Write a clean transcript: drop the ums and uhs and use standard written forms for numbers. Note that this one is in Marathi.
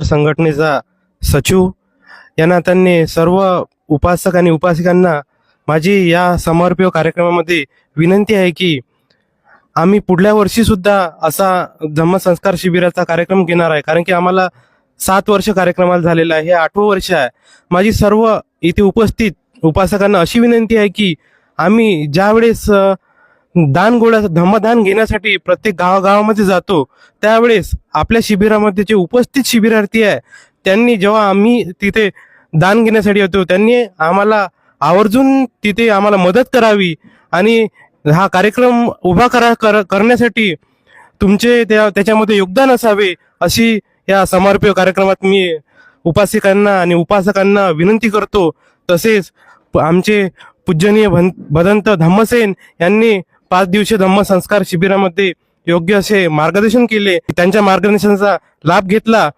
संघटनेचा सचिव या नात्याने सर्व उपासक आणि उपासिकांना माझी या समर्पण कार्यक्रमामध्ये विनंती आहे की आम्ही पुढल्या वर्षी सुद्धा असा धम्मसंस्कार शिबिराचा कार्यक्रम घेणार आहे, कारण की आम्हाला 7 वर्ष कार्यक्रमाला झालेला आहे, हे 8वं वर्ष आहे. माझी सर्व इथे उपस्थित उपासकांना अशी विनंती आहे की आम्ही ज्यावेळेस धम्मदान घेण्यासाठी प्रत्येक गावागावामध्ये जातो, त्यावेळेस आपल्या शिबिरामध्ये जे उपस्थित शिबिरार्थी आहे त्यांनी जेव्हा आम्ही तिथे दान घेण्यासाठी येतो त्यांनी आम्हाला आवर्जून तिथे आम्हाला मदत करावी आणि हा कार्यक्रम उभा करण्यासाठी तुमचे त्याच्यामध्ये योगदान असावे, अशी या समर्पण कार्यक्रमात मी उपासिकांना आणि उपासकांना विनंती करतो. तसेच आमचे पूजनीय भदंत धम्मसेन यांनी 5 दिवसीय धम्मसंस्कार शिबिरामध्ये योग्य असे मार्गदर्शन केले. त्यांच्या मार्गदर्शनाचा लाभ घेतला.